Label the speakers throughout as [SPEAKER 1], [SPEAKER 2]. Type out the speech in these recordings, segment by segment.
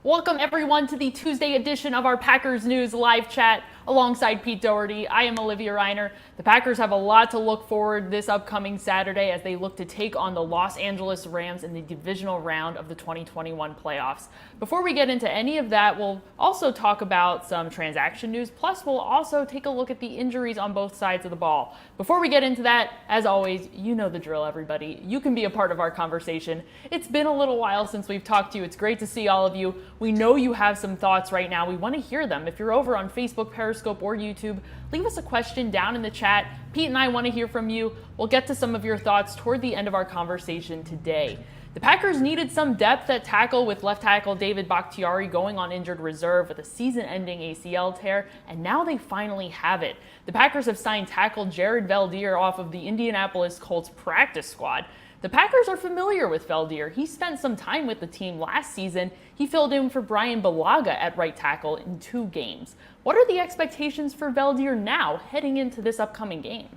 [SPEAKER 1] Welcome everyone to the Tuesday edition of our Packers News live chat alongside Pete Dougherty. I am Olivia Reiner. The Packers have a lot to look forward this upcoming Saturday as they look to take on the Los Angeles Rams in the divisional round of the 2021 playoffs. Before we get into any of that, we'll also talk about some transaction news, plus we'll also take a look at the injuries on both sides of the ball. Before we get into that, as always, you know the drill, everybody. You can be a part of our conversation. It's been a little while since we've talked to you. It's great to see all of you. We know you have some thoughts right now. We want to hear them. If you're over on Facebook, Periscope, or YouTube, leave us a question down in the chat. Pete and I want to hear from you. We'll get to some of your thoughts toward the end of our conversation today. The Packers needed some depth at tackle with left tackle David Bakhtiari going on injured reserve with a season-ending ACL tear, and now they finally have it. The Packers have signed tackle Jared Veldheer off of the Indianapolis Colts practice squad. The Packers are familiar with Veldheer. He spent some time with the team last season. He filled in for Brian Bulaga at right tackle in 2 games. What are the expectations for Veldheer now heading into this upcoming game?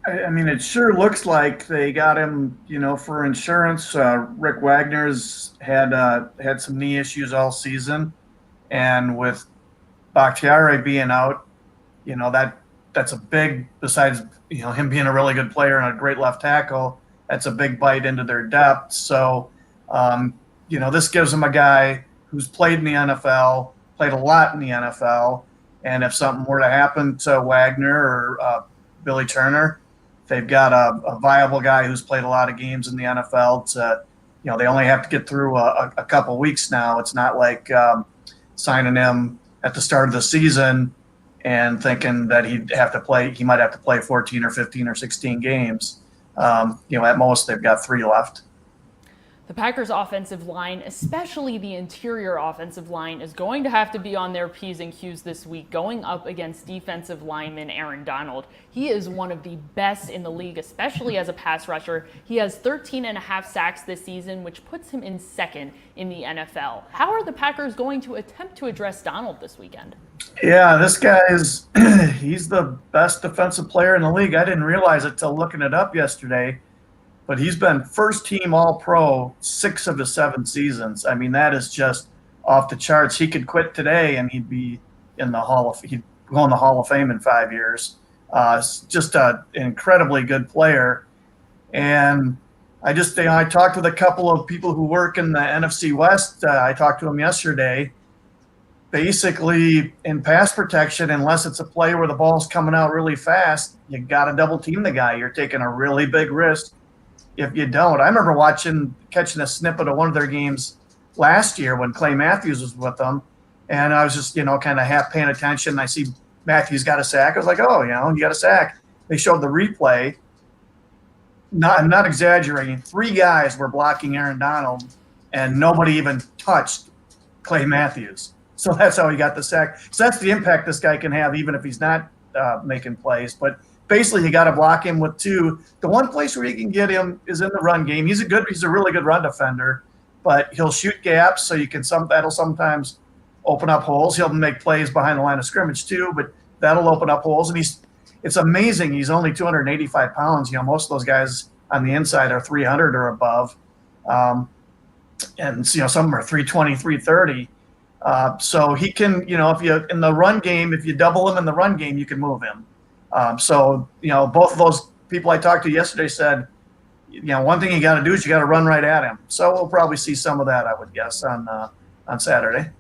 [SPEAKER 2] I mean, it sure looks like they got him, for insurance. Rick Wagner's had some knee issues all season, and with Bakhtiari being out, that's a big. Besides, him being a really good player and a great left tackle, that's a big bite into their depth. So, this gives them a guy who's played in the NFL, played a lot in the NFL, and if something were to happen to Wagner or Billy Turner, they've got a viable guy who's played a lot of games in the NFL. They only have to get through a couple weeks now. It's not like signing him at the start of the season and thinking that he might have to play 14 or 15 or 16 games. At most they've got 3 left.
[SPEAKER 1] The Packers' offensive line, especially the interior offensive line, is going to have to be on their P's and Q's this week, going up against defensive lineman Aaron Donald. He is one of the best in the league, especially as a pass rusher. He has 13.5 sacks this season, which puts him in second in the NFL. How are the Packers going to attempt to address Donald this weekend?
[SPEAKER 2] Yeah, this guy he's the best defensive player in the league. I didn't realize it till looking it up yesterday. But he's been first-team All-Pro 6 of his 7 seasons. I mean, that is just off the charts. He could quit today, and he'd be in the he'd go in the Hall of Fame in 5 years. Just an incredibly good player. And I talked with a couple of people who work in the NFC West. I talked to them yesterday. Basically, in pass protection, unless it's a play where the ball's coming out really fast, you got to double-team the guy. You're taking a really big risk if you don't. I remember catching a snippet of one of their games last year when Clay Matthews was with them, and I was just, kind of half paying attention. I see Matthews got a sack. I was like, oh, you got a sack. They showed the replay. I'm not exaggerating. 3 guys were blocking Aaron Donald, and nobody even touched Clay Matthews. So that's how he got the sack. So that's the impact this guy can have, even if he's not making plays. But basically, you got to block him with 2. The one place where you can get him is in the run game. He's a really good run defender, but he'll shoot gaps, so that'll sometimes open up holes. He'll make plays behind the line of scrimmage too, but that'll open up holes. And it's amazing. He's only 285 pounds. Most of those guys on the inside are 300 or above, and some of them are 320, 330. So he can, if you in the run game, if you double him in the run game, you can move him. Both of those people I talked to yesterday said, one thing you got to do is you got to run right at him. So we'll probably see some of that, I would guess, on Saturday.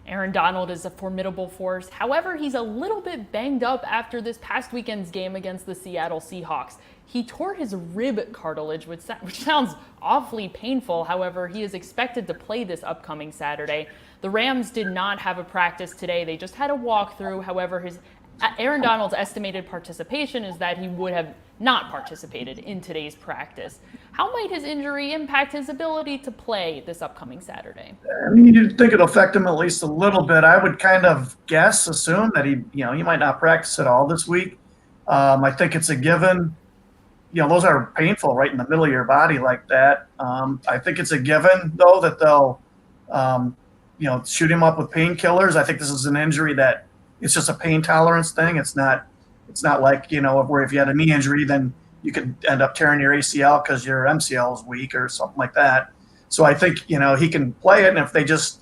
[SPEAKER 1] Aaron Donald is a formidable force. However, he's a little bit banged up after this past weekend's game against the Seattle Seahawks. He tore his rib cartilage, which sounds awfully painful. However, he is expected to play this upcoming Saturday. The Rams did not have a practice today. They just had a walkthrough. However, Aaron Donald's estimated participation is that he would have not participated in today's practice. How might his injury impact his ability to play this upcoming Saturday?
[SPEAKER 2] I mean, you'd think it'll affect him at least a little bit. I would kind of assume that he might not practice at all this week. I think it's a given. Those are painful right in the middle of your body like that. I think it's a given, though, that they'll, shoot him up with painkillers. I think this is an injury that it's just a pain tolerance thing. It's not like, where if you had a knee injury, then you could end up tearing your ACL because your MCL is weak or something like that. So I think, he can play it. And if they just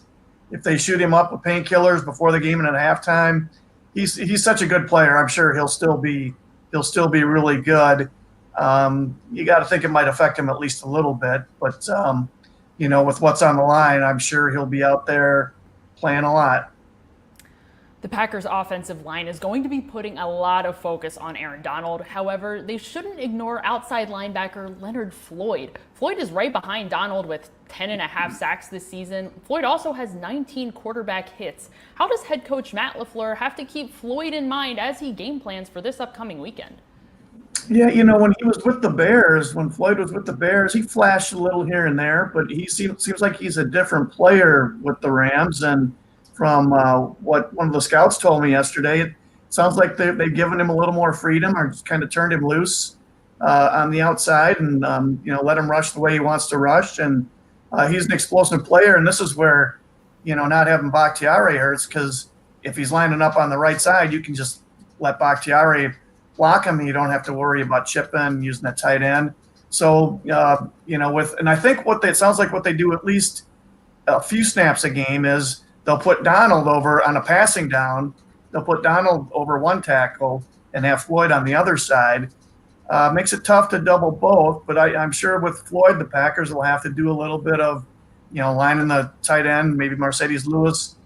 [SPEAKER 2] if they shoot him up with painkillers before the game and at halftime, he's such a good player. I'm sure he'll still be really good. You got to think it might affect him at least a little bit, but with what's on the line, I'm sure he'll be out there playing a lot.
[SPEAKER 1] The Packers' offensive line is going to be putting a lot of focus on Aaron Donald. However, they shouldn't ignore outside linebacker Leonard Floyd. Floyd is right behind Donald with 10.5 sacks this season. Floyd also has 19 quarterback hits. How does head coach Matt LaFleur have to keep Floyd in mind as he game plans for this upcoming weekend?
[SPEAKER 2] Yeah, when he was with the Bears, when Floyd was with the Bears, he flashed a little here and there, but he seems like he's a different player with the Rams. And from what one of the scouts told me yesterday, it sounds like they've given him a little more freedom, or just kind of turned him loose on the outside, and let him rush the way he wants to rush. And he's an explosive player, and this is where not having Bakhtiari hurts, because if he's lining up on the right side, you can just let Bakhtiari block him, and you don't have to worry about chipping using the tight end. So and I think it sounds like what they do at least a few snaps a game is they'll put Donald over on a passing down. They'll put Donald over one tackle and have Floyd on the other side. Makes it tough to double both, but I'm sure with Floyd, the Packers will have to do a little bit of, lining the tight end, maybe Mercedes Lewis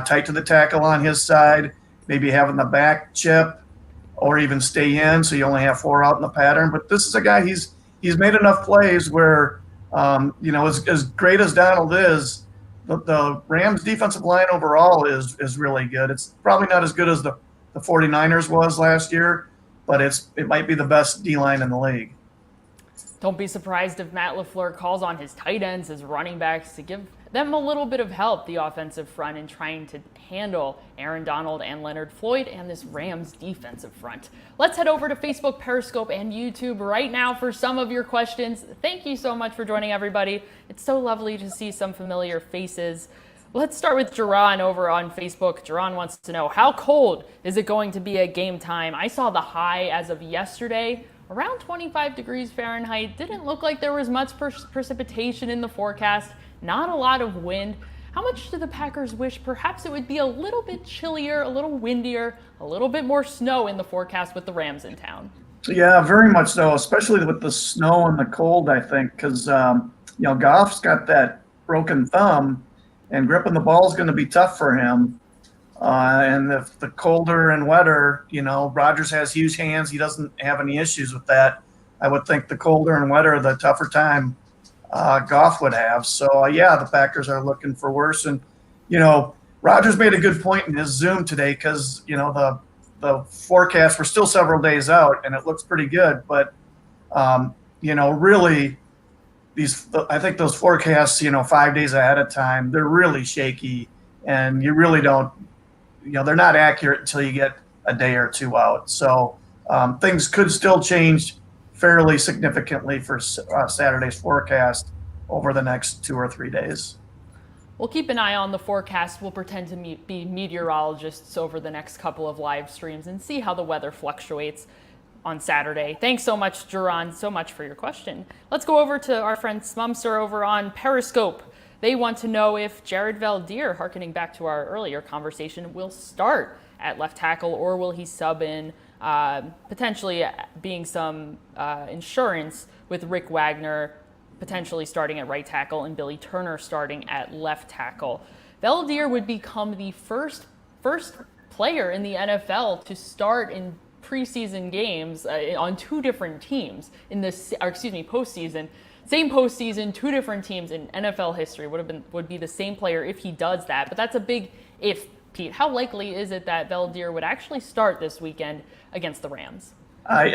[SPEAKER 2] tight to the tackle on his side, maybe having the back chip or even stay in, so you only have 4 out in the pattern. But this is a guy, he's made enough plays where, as great as Donald is, the Rams defensive line overall is really good. It's probably not as good as the 49ers was last year, but it might be the best D-line in the league.
[SPEAKER 1] Don't be surprised if Matt LaFleur calls on his tight ends, his running backs, to give them a little bit of help, the offensive front, in trying to handle Aaron Donald and Leonard Floyd and this Rams defensive front. Let's head over to Facebook, Periscope, and YouTube right now for some of your questions. Thank you so much for joining, everybody. It's so lovely to see some familiar faces. Let's start with Jerron over on Facebook. Jerron wants to know, how cold is it going to be at game time? I saw the high as of yesterday, around 25 degrees Fahrenheit. Didn't look like there was much precipitation in the forecast, not a lot of wind. How much do the Packers wish perhaps it would be a little bit chillier, a little windier, a little bit more snow in the forecast with the Rams in town?
[SPEAKER 2] Yeah, very much so, especially with the snow and the cold, I think, because, Goff's got that broken thumb, and gripping the ball is going to be tough for him. And if the colder and wetter, Rodgers has huge hands. He doesn't have any issues with that. I would think the colder and wetter, the tougher time Goff would have. So, the Packers are looking for worse. And, Rodgers made a good point in his Zoom today because, the forecast, we're still several days out, and it looks pretty good. But, really, I think those forecasts, 5 days ahead of time, they're really shaky, and you really don't, they're not accurate until you get a day or two out. So things could still change fairly significantly for Saturday's forecast over the next 2 or 3 days.
[SPEAKER 1] We'll keep an eye on the forecast. We'll pretend to be meteorologists over the next couple of live streams and see how the weather fluctuates on Saturday. Thanks so much, Jerron, so much for your question. Let's go over to our friend Smumster over on Periscope. They want to know if Jared Valdir, hearkening back to our earlier conversation, will start at left tackle, or will he sub in, potentially being some insurance with Rick Wagner potentially starting at right tackle and Billy Turner starting at left tackle. Valdir would become the first player in the NFL to start in preseason games on 2 different teams in this, postseason. Same postseason, 2 different teams in NFL history would be the same player if he does that. But that's a big if, Pete. How likely is it that Valdir would actually start this weekend against the Rams? I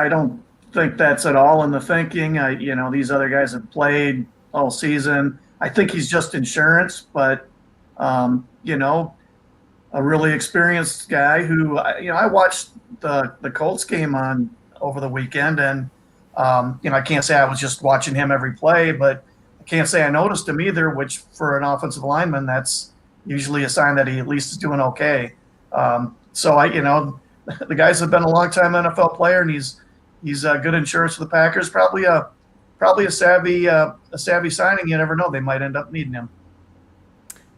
[SPEAKER 2] don't think that's at all in the thinking. These other guys have played all season. I think he's just insurance, but a really experienced guy who, I watched the Colts game over the weekend, and I can't say I was just watching him every play, but I can't say I noticed him either, which for an offensive lineman, that's usually a sign that he at least is doing okay. The guys have been a long-time NFL player, and he's good insurance for the Packers. Probably a savvy signing. You never know; they might end up needing him.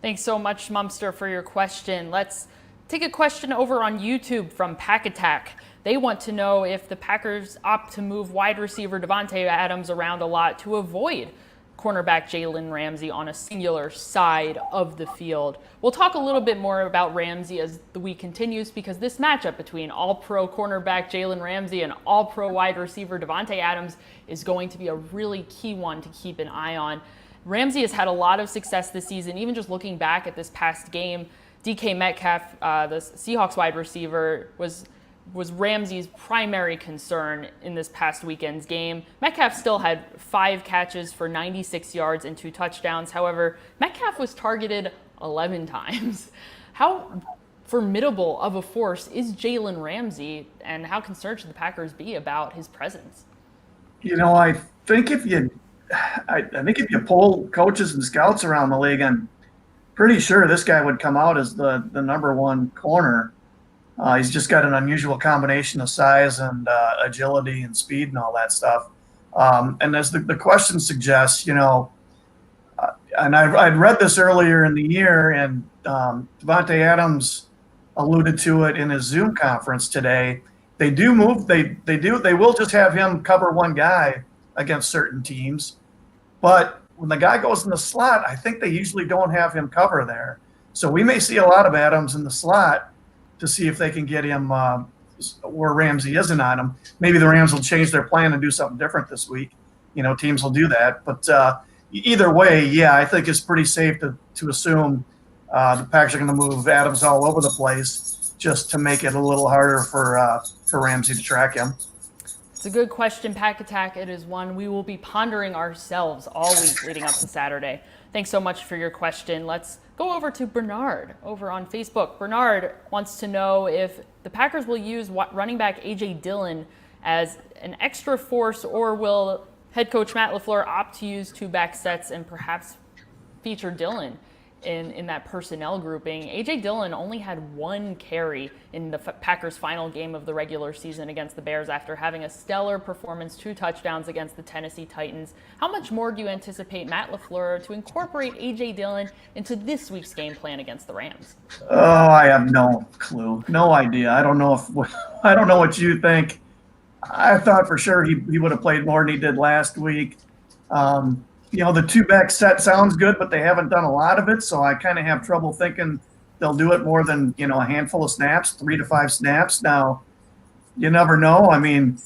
[SPEAKER 1] Thanks so much, Mumster, for your question. Let's take a question over on YouTube from Pack Attack. They want to know if the Packers opt to move wide receiver Davante Adams around a lot to avoid cornerback Jalen Ramsey on a singular side of the field. We'll talk a little bit more about Ramsey as the week continues, because this matchup between all-pro cornerback Jalen Ramsey and all-pro wide receiver Davante Adams is going to be a really key one to keep an eye on. Ramsey has had a lot of success this season. Even just looking back at this past game, DK Metcalf, the Seahawks wide receiver, was Ramsey's primary concern in this past weekend's game. Metcalf still had 5 catches for 96 yards and 2 touchdowns. However, Metcalf was targeted 11 times. How formidable of a force is Jalen Ramsey, and how concerned should the Packers be about his presence?
[SPEAKER 2] I think if you poll coaches and scouts around the league, I'm pretty sure this guy would come out as the number one corner. He's just got an unusual combination of size and agility and speed and all that stuff. And as the question suggests, and I'd read this earlier in the year, and Davante Adams alluded to it in his Zoom conference today. They will just have him cover one guy against certain teams, but when the guy goes in the slot, I think they usually don't have him cover there. So we may see a lot of Adams in the slot to see if they can get him where Ramsey isn't on him. Maybe the Rams will change their plan and do something different this week. Teams will do that. But either way, yeah, I think it's pretty safe to assume the Packers are going to move Adams all over the place just to make it a little harder for Ramsey to track him.
[SPEAKER 1] It's a good question, Pack Attack. It is one we will be pondering ourselves all week leading up to Saturday. Thanks so much for your question. Let's go over to Bernard over on Facebook. Bernard wants to know if the Packers will use running back A.J. Dillon as an extra force, or will head coach Matt LaFleur opt to use 2-back sets and perhaps feature Dillon in that personnel grouping. A.J. Dillon only had 1 carry in the Packers' final game of the regular season against the Bears after having a stellar performance, 2 touchdowns against the Tennessee Titans. How much more do you anticipate Matt LaFleur to incorporate A.J. Dillon into this week's game plan against the Rams?
[SPEAKER 2] Oh, I have no clue, no idea. I don't know what you think. I thought for sure he would have played more than he did last week. The 2-back set sounds good, but they haven't done a lot of it, so I kind of have trouble thinking they'll do it more than, a handful of snaps, 3 to 5 snaps. Now, you never know. I mean,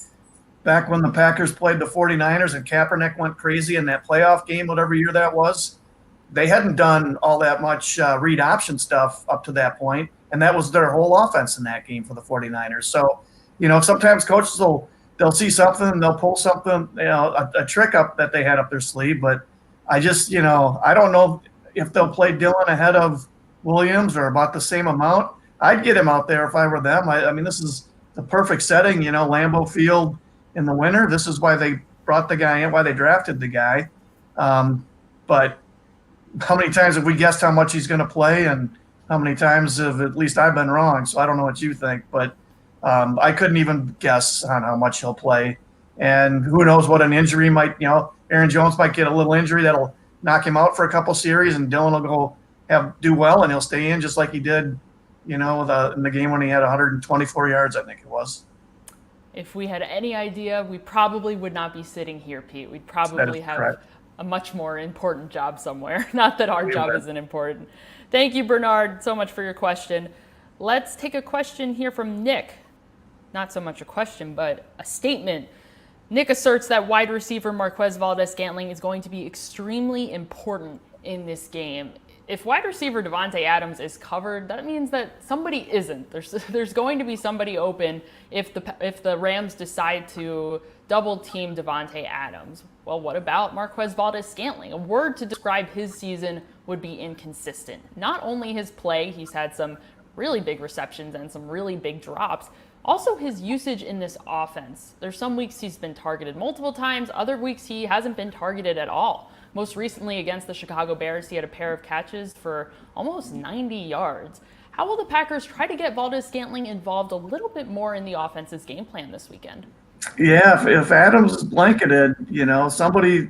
[SPEAKER 2] back when the Packers played the 49ers and Kaepernick went crazy in that playoff game, whatever year that was, they hadn't done all that much read option stuff up to that point, and that was their whole offense in that game for the 49ers. So, sometimes coaches they'll see something and they'll pull something, a trick up that they had up their sleeve. But I just, I don't know if they'll play Dillon ahead of Williams or about the same amount. I'd get him out there if I were them. I mean, this is the perfect setting, Lambeau Field in the winter. This is why they brought the guy in, why they drafted the guy. But how many times have we guessed how much he's going to play, and how many times have at least I've been wrong? So I don't know what you think, but I couldn't even guess on how much he'll play. And who knows what an injury might, Aaron Jones might get a little injury that'll knock him out for a couple series, and Dillon will do well, and he'll stay in just like he did, in the game when he had 124 yards, I think it was.
[SPEAKER 1] If we had any idea, we probably would not be sitting here, Pete. We'd probably have correct. A much more important job somewhere. Not that our job isn't important. Thank you, Bernard, so much for your question. Let's take a question here from Nick. Not so much a question, but a statement. Nick asserts that wide receiver Marquez Valdes-Scantling is going to be extremely important in this game. If wide receiver Davante Adams is covered, that means that somebody isn't. There's going to be somebody open if the Rams decide to double team Davante Adams. Well, what about Marquez Valdes-Scantling? A word to describe his season would be inconsistent. Not only his play, he's had some really big receptions and some really big drops. Also, his usage in this offense. There's some weeks he's been targeted multiple times. Other weeks he hasn't been targeted at all. Most recently against the Chicago Bears, he had a pair of catches for almost 90 yards. How will the Packers try to get Valdes-Scantling involved a little bit more in the offense's game plan this weekend?
[SPEAKER 2] Yeah, if Adams is blanketed,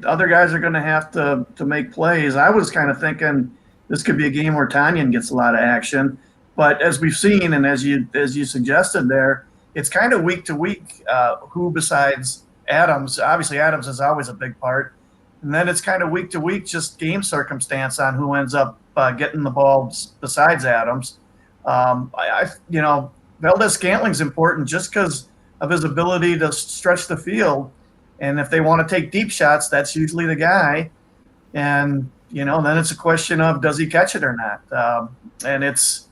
[SPEAKER 2] other guys are going to have to make plays. I was kind of thinking, this could be a game where Tanyan gets a lot of action. But as we've seen, and as you suggested there, it's kind of week to week who besides Adams. Obviously, Adams is always a big part. And then it's kind of week to week, just game circumstance on who ends up getting the ball besides Adams. Valdez-Scantling's important just because of his ability to stretch the field. And if they want to take deep shots, that's usually the guy. And, then it's a question of does he catch it or not? And it's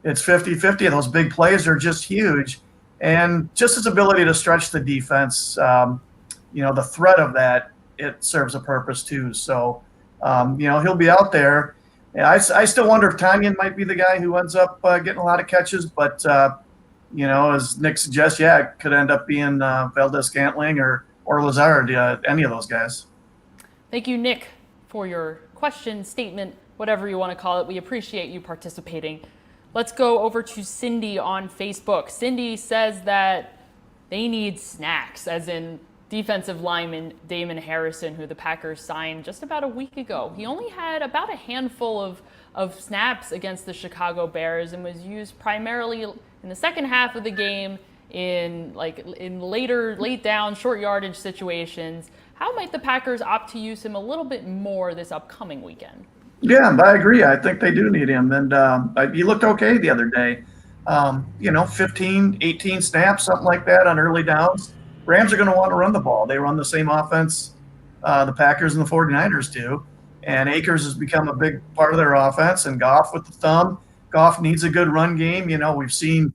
[SPEAKER 2] 50-50. Those big plays are just huge. And just his ability to stretch the defense, the threat of that, it serves a purpose too. So, he'll be out there. I still wonder if Tanyan might be the guy who ends up getting a lot of catches. But, as Nick suggests, it could end up being Valdez-Scantling or Lazard, any of those guys.
[SPEAKER 1] Thank you, Nick, for your question, statement, whatever you want to call it. We appreciate you participating. Let's go over to Cindy on Facebook. Cindy says that they need snacks, as in defensive lineman Damon Harrison, who the Packers signed just about a week ago. He only had about a handful of snaps against the Chicago Bears and was used primarily in the second half of the game in late down, short yardage situations. How might the Packers opt to use him a little bit more this upcoming weekend?
[SPEAKER 2] Yeah, I agree. I think they do need him. And he looked okay the other day. 15, 18 snaps, something like that on early downs. Rams are going to want to run the ball. They run the same offense the Packers and the 49ers do. And Akers has become a big part of their offense. And Goff with the thumb. Goff needs a good run game. We've seen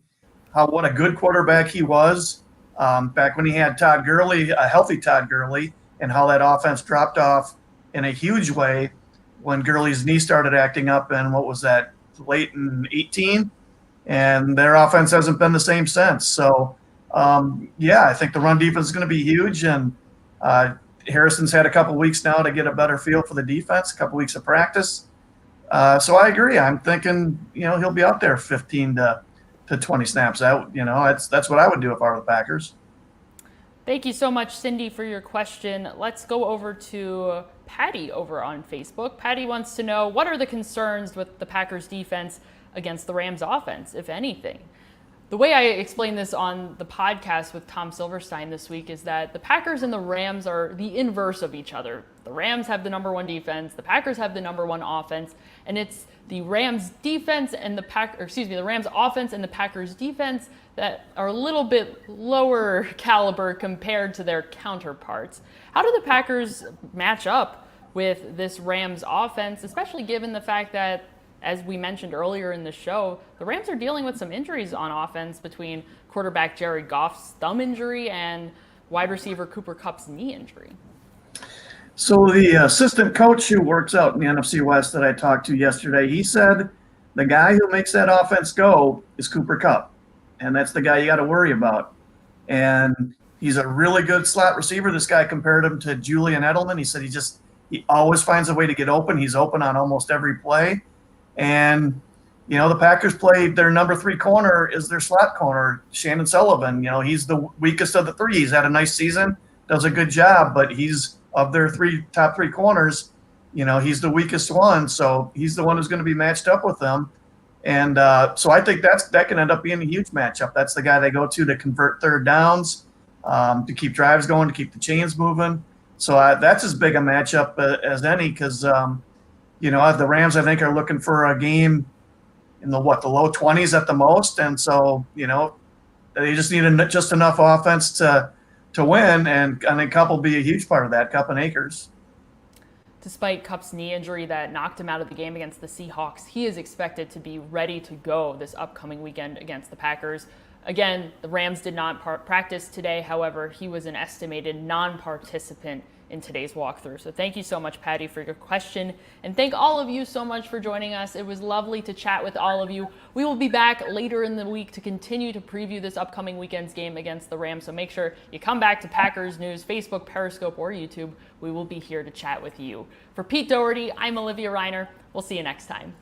[SPEAKER 2] what a good quarterback he was back when he had Todd Gurley, a healthy Todd Gurley, and how that offense dropped off in a huge way when Gurley's knee started acting up in, late in 18? And their offense hasn't been the same since. So, I think the run defense is going to be huge. And Harrison's had a couple weeks now to get a better feel for the defense, a couple weeks of practice. So I agree. I'm thinking, he'll be out there 15 to 20 snaps out. That's what I would do if I were the Packers.
[SPEAKER 1] Thank you so much, Cindy, for your question. Let's go over to Patty over on Facebook. Patty wants to know, what are the concerns with the Packers defense against the Rams offense, if anything? The way I explained this on the podcast with Tom Silverstein this week is that the Packers and the Rams are the inverse of each other. The Rams have the number one defense, the Packers have the number one offense, and it's the Rams defense and the Rams offense and the Packers defense that are a little bit lower caliber compared to their counterparts. How do the Packers match up with this Rams offense, especially given the fact that, as we mentioned earlier in the show, the Rams are dealing with some injuries on offense between quarterback Jared Goff's thumb injury and wide receiver Cooper Kupp's knee injury?
[SPEAKER 2] So the assistant coach who works out in the NFC West that I talked to yesterday, he said the guy who makes that offense go is Cooper Kupp. And that's the guy you got to worry about. And he's a really good slot receiver. This guy compared him to Julian Edelman. He said he always finds a way to get open. He's open on almost every play. And, the Packers played their number 3 corner is their slot corner, Shannon Sullivan. He's the weakest of the 3. He's had a nice season, does a good job, but he's of their top 3 corners, he's the weakest one. So he's the one who's going to be matched up with them. And so I think that can end up being a huge matchup. That's the guy they go to convert third downs, to keep drives going, to keep the chains moving. So that's as big a matchup as any because, the Rams, I think, are looking for a game in the low 20s at the most. And so, they just need just enough offense to win. And I think Kupp will be a huge part of that, Kupp and Akers.
[SPEAKER 1] Despite Kupp's knee injury that knocked him out of the game against the Seahawks, he is expected to be ready to go this upcoming weekend against the Packers. Again, the Rams did not practice today. However, he was an estimated non-participant in today's walkthrough. So thank you so much, Patty, for your question. And thank all of you so much for joining us. It was lovely to chat with all of you. We will be back later in the week to continue to preview this upcoming weekend's game against the Rams. So make sure you come back to Packers News, Facebook, Periscope, or YouTube. We will be here to chat with you. For Pete Dougherty, I'm Olivia Reiner. We'll see you next time.